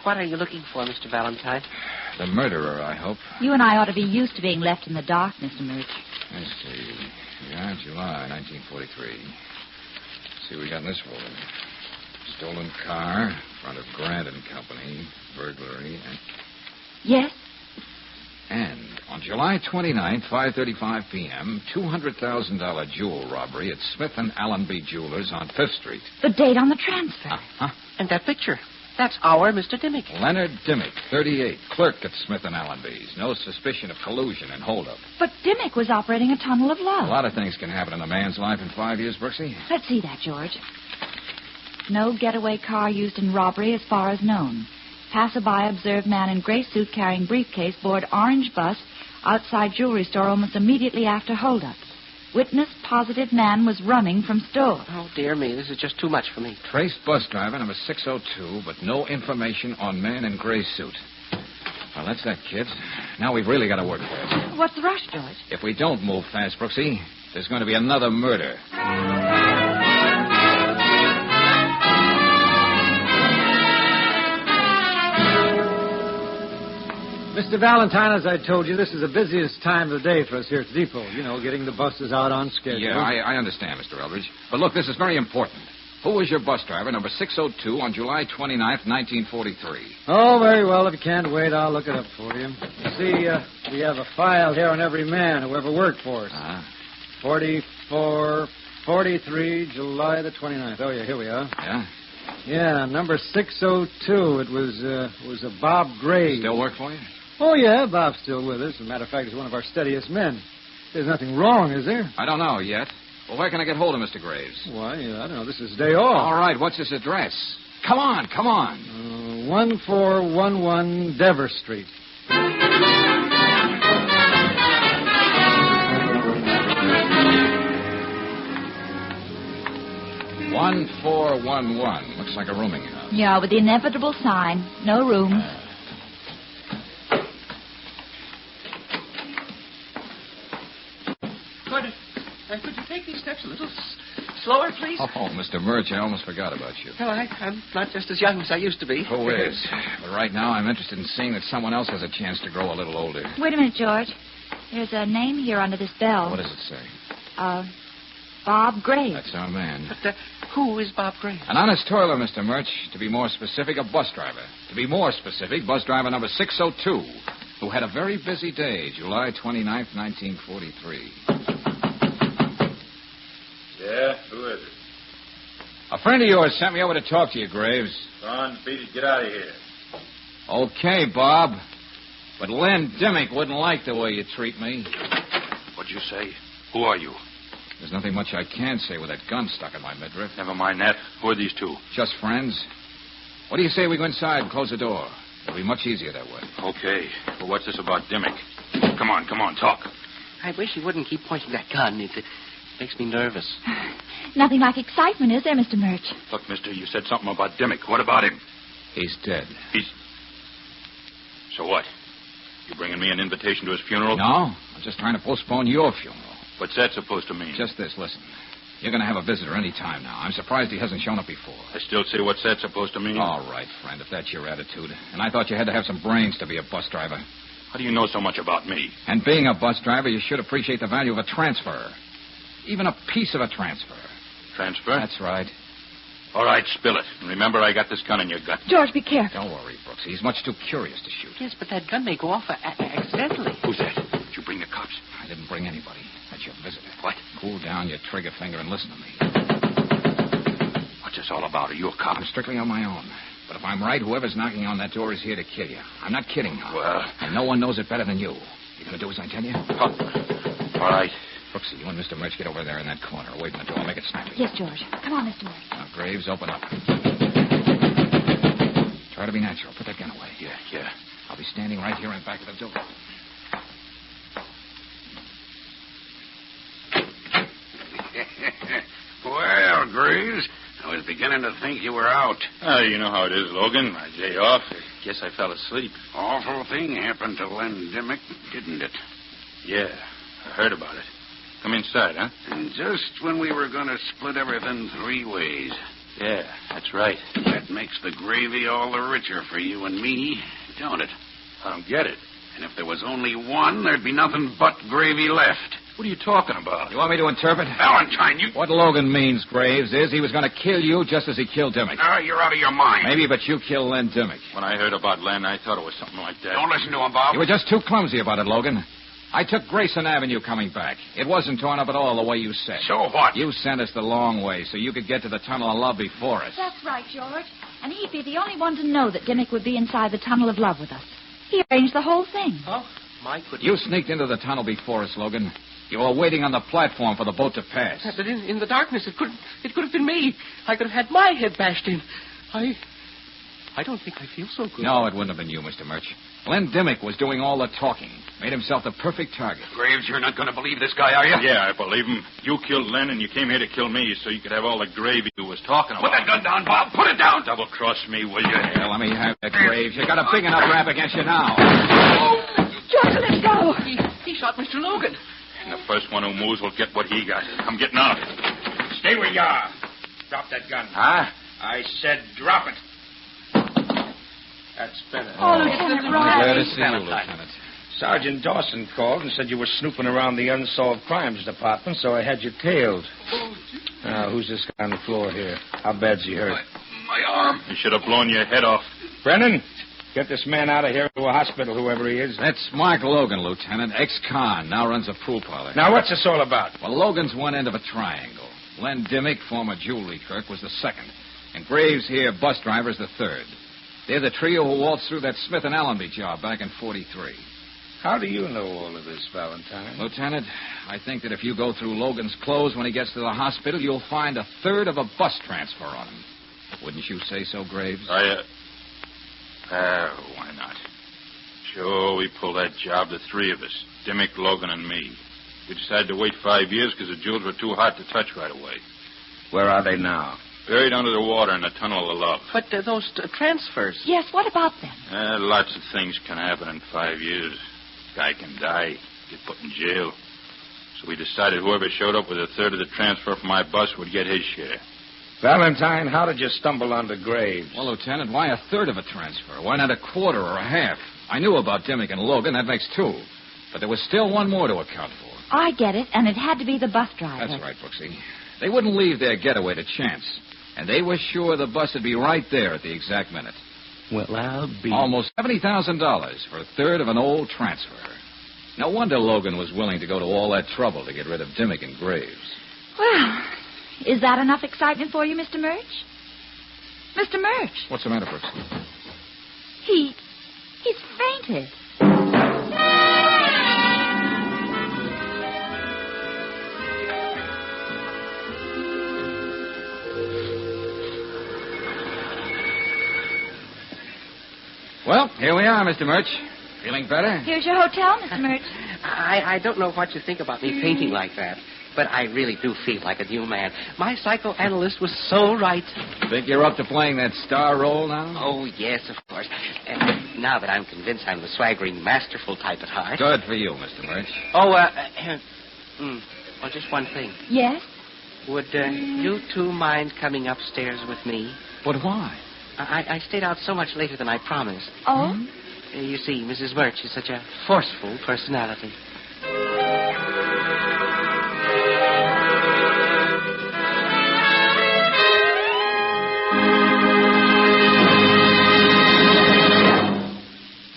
What are you looking for, Mr. Valentine? The murderer, I hope. You and I ought to be used to being left in the dark, Mr. Murch. Let's see. Yeah, July 1943. Let's see what we got in this folder. Stolen car, front of Grant and Company, burglary, and... Yes? And on July 29th, 5:35 p.m., $200,000 jewel robbery at Smith & Allenby Jewelers on 5th Street. The date on the transfer. Uh-huh. And that picture. That's our Mr. Dimmick. Leonard Dimmick, 38, clerk at Smith & Allenby's. No suspicion of collusion and holdup. But Dimmick was operating a tunnel of love. A lot of things can happen in a man's life in 5 years, Brooksy. Let's see that, George. No getaway car used in robbery as far as known. Passerby observed man in gray suit carrying briefcase board orange bus outside jewelry store almost immediately after holdup. Witness positive man was running from store. Oh, dear me, this is just too much for me. Traced bus driver number 602, but no information on man in gray suit. Well, that's that, kids. Now we've really got to work fast. What's the rush, George? If we don't move fast, Brooksy, there's going to be another murder. Mr. Valentine, as I told you, this is the busiest time of the day for us here at the depot. You know, getting the buses out on schedule. Yeah, I understand, Mr. Eldridge. But look, this is very important. Who was your bus driver, number 602, on July 29th, 1943? Oh, very well. If you can't wait, I'll look it up for you. You see, we have a file here on every man who ever worked for us. 44, 43, July the 29th. Oh, yeah, here we are. Yeah? Yeah, number 602. It was a Bob Graves. Still work for you? Oh, yeah, Bob's still with us. As a matter of fact, he's one of our steadiest men. There's nothing wrong, is there? I don't know yet. Well, where can I get hold of Mr. Graves? Why, I don't know. This is his day off. All right, what's his address? Come on. 1411 Dever Street. 1411. Looks like a rooming house. Yeah, with the inevitable sign. No rooms. Could you take these steps a little slower, please? Oh, Mr. Murch, I almost forgot about you. No, I'm not just as young as I used to be. Who is? But right now, I'm interested in seeing that someone else has a chance to grow a little older. Wait a minute, George. There's a name here under this bell. What does it say? Bob Gray. That's our man. But who is Bob Gray? An honest toiler, Mr. Murch. To be more specific, a bus driver. To be more specific, bus driver number 602, who had a very busy day, July 29th, 1943. Yeah, who is it? A friend of yours sent me over to talk to you, Graves. Go on, beat it. Get out of here. Okay, Bob. But Len Dimmick wouldn't like the way you treat me. What'd you say? Who are you? There's nothing much I can say with that gun stuck in my midriff. Never mind that. Who are these two? Just friends. What do you say we go inside and close the door? It'll be much easier that way. Okay. But what's this about Dimmick? Come on, talk. I wish he wouldn't keep pointing that gun. It makes me nervous. Nothing like excitement, is there, Mr. Murch? Look, mister, you said something about Dimmick. What about him? He's dead. So what? You bringing me an invitation to his funeral? No, I'm just trying to postpone your funeral. What's that supposed to mean? Just this, listen. You're going to have a visitor any time now. I'm surprised he hasn't shown up before. I still say what's that supposed to mean? All right, friend, if that's your attitude. And I thought you had to have some brains to be a bus driver. How do you know so much about me? And being a bus driver, you should appreciate the value of a transfer. Even a piece of a transfer. Transfer? That's right. All right, spill it. And remember, I got this gun in your gut. George, be careful. Don't worry, Brooks. He's much too curious to shoot. Yes, but that gun may go off accidentally. Who's that? Did you bring the cops? I didn't bring anybody. That's your visitor. What? Cool down your trigger finger and listen to me. What's this all about? Are you a cop? I'm strictly on my own. But if I'm right, whoever's knocking on that door is here to kill you. I'm not kidding now. Well... And no one knows it better than you. You gonna do as I tell you? All right. Brooksy, you and Mr. Murch get over there in that corner. Away from the door. Make it snappy. Yes, George. Come on, Mr. Murch. Now, Graves, open up. Try to be natural. Put that gun away. Yeah. I'll be standing right here in back of the door. Well, Graves, I was beginning to think you were out. You know how it is, Logan. My day off. I guess I fell asleep. Awful thing happened to Len Dimmick, didn't it? Yeah, I heard about it. Come inside, huh? And just when we were going to split everything 3 ways. Yeah, that's right. That makes the gravy all the richer for you and me, don't it? I don't get it. And if there was only one, there'd be nothing but gravy left. What are you talking about? You want me to interpret? Valentine, you... What Logan means, Graves, is he was going to kill you just as he killed Dimmick. You're out of your mind. Maybe, but you killed Len Dimmick. When I heard about Len, I thought it was something like that. Don't listen to him, Bob. You were just too clumsy about it, Logan. I took Grayson Avenue coming back. It wasn't torn up at all the way you said. So what? You sent us the long way so you could get to the Tunnel of Love before us. That's right, George. And he'd be the only one to know that Dimmick would be inside the Tunnel of Love with us. He arranged the whole thing. Oh, my goodness. You sneaked into the tunnel before us, Logan. You were waiting on the platform for the boat to pass. But in the darkness, it could have been me. I could have had my head bashed in. I don't think I feel so good. No, it wouldn't have been you, Mr. Murch. Len Dimmick was doing all the talking. Made himself the perfect target. Graves, you're not going to believe this guy, are you? Yeah, I believe him. You killed Len, and you came here to kill me so you could have all the gravy you was talking about. Put that gun down, Bob. Put it down. Double-cross me, will you? Yeah, let me have that, Graves. You got a big enough rap against you now. George, let go. He shot Mr. Logan. And the first one who moves will get what he got. I'm getting out. Stay where you are. Drop that gun. Huh? I said drop it. That's better. Oh, Lieutenant Riley. Glad to see you, Lieutenant. Sergeant Dawson called and said you were snooping around the Unsolved Crimes Department, so I had you tailed. Now, who's this guy on the floor here? How bad's he hurt? My arm. You should have blown your head off. Brennan, get this man out of here to a hospital, whoever he is. That's Mark Logan, Lieutenant. Ex-con. Now runs a pool parlor. Now, what's this all about? Well, Logan's one end of a triangle. Len Dimmick, former jewelry clerk, was the second. And Graves here, bus driver, is the third. They're the trio who waltzed through that Smith and Allenby job back in 43. How do you know all of this, Valentine? Lieutenant, I think that if you go through Logan's clothes when he gets to the hospital, you'll find a third of a bus transfer on him. Wouldn't you say so, Graves? Why not? Sure, we pulled that job, the three of us, Dimmick, Logan, and me. We decided to wait 5 years because the jewels were too hot to touch right away. Where are they now? Buried under the water in the Tunnel of Love. But those transfers... Yes, what about them? Lots of things can happen in 5 years. Guy can die, get put in jail. So we decided whoever showed up with a third of the transfer from my bus would get his share. Valentine, how did you stumble onto Graves? Well, Lieutenant, why a third of a transfer? Why not a quarter or a half? I knew about Dimmick and Logan. That makes 2. But there was still one more to account for. I get it, and it had to be the bus driver. That's right, Brooksy. They wouldn't leave their getaway to chance. And they were sure the bus would be right there at the exact minute. Well, I'll be... Almost $70,000 for a third of an old transfer. No wonder Logan was willing to go to all that trouble to get rid of Dimmick and Graves. Well, is that enough excitement for you, Mr. Murch? Mr. Murch. What's the matter, Brooksy? He's fainted. Well, here we are, Mr. Murch. Feeling better? Here's your hotel, Mr. Murch. I don't know what you think about me fainting like that, but I really do feel like a new man. My psychoanalyst was so right. Think you're up to playing that star role now? Oh, yes, of course. Now that I'm convinced I'm the swaggering, masterful type at heart. Good for you, Mr. Murch. Oh, just one thing. Yes? Would you two mind coming upstairs with me? But why? I stayed out so much later than I promised. Oh? You see, Mrs. Murch is such a forceful personality.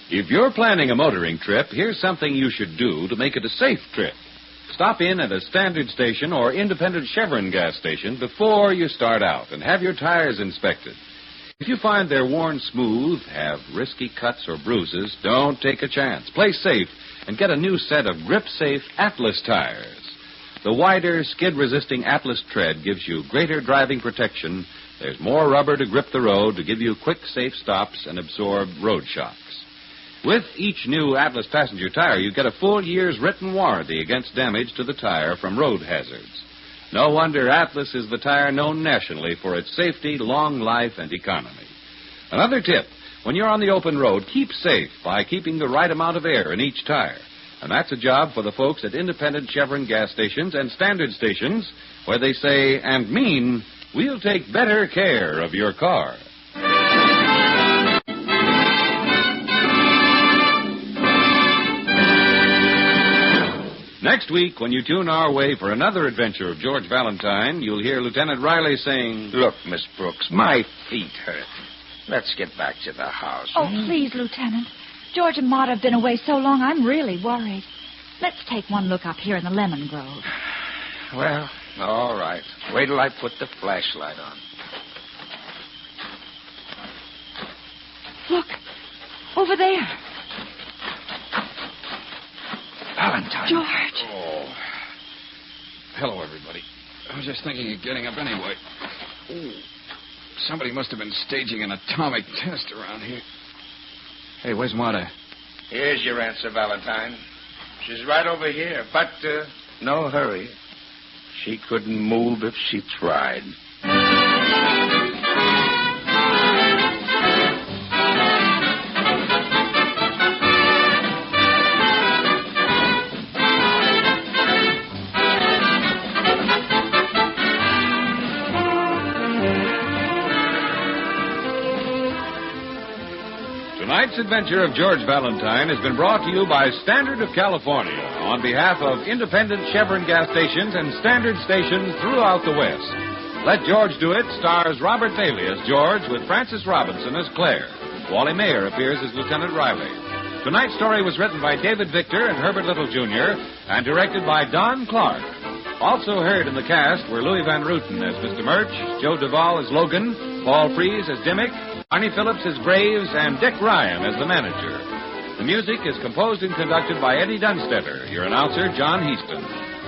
If you're planning a motoring trip, here's something you should do to make it a safe trip. Stop in at a Standard station or independent Chevron gas station before you start out and have your tires inspected. If you find they're worn smooth, have risky cuts or bruises, don't take a chance. Play safe and get a new set of grip-safe Atlas tires. The wider, skid-resisting Atlas tread gives you greater driving protection. There's more rubber to grip the road to give you quick, safe stops and absorb road shocks. With each new Atlas passenger tire, you get a full year's written warranty against damage to the tire from road hazards. No wonder Atlas is the tire known nationally for its safety, long life, and economy. Another tip, when you're on the open road, keep safe by keeping the right amount of air in each tire. And that's a job for the folks at independent Chevron gas stations and Standard stations, where they say and mean, we'll take better care of your car. Next week, when you tune our way for another adventure of George Valentine, you'll hear Lieutenant Riley saying, "Look, Miss Brooks, my feet hurt. Let's get back to the house." Oh, please, Lieutenant. George and Maud have been away so long, I'm really worried. Let's take one look up here in the lemon grove. Well, all right. Wait till I put the flashlight on. Look, over there. Valentine. George. Oh. Hello, everybody. I was just thinking of getting up anyway. Ooh. Somebody must have been staging an atomic test around here. Hey, where's Marta? Here's your answer, Valentine. She's right over here, but no hurry. She couldn't move if she tried. Tonight's adventure of George Valentine has been brought to you by Standard of California on behalf of independent Chevron gas stations and Standard stations throughout the West. Let George Do It stars Robert Bailey as George with Frances Robinson as Claire. Wally Mayer appears as Lieutenant Riley. Tonight's story was written by David Victor and Herbert Little, Jr. and directed by Don Clark. Also heard in the cast were Louis Van Ruten as Mr. Murch, Joe Duvall as Logan, Paul Frees as Dimmick, Arnie Phillips as Graves, and Dick Ryan as the manager. The music is composed and conducted by Eddie Dunstetter. Your announcer, John Heaston.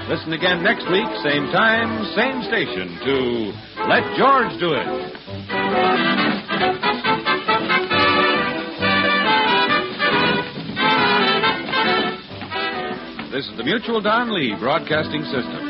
Listen again next week, same time, same station, to Let George Do It. This is the Mutual Don Lee Broadcasting System.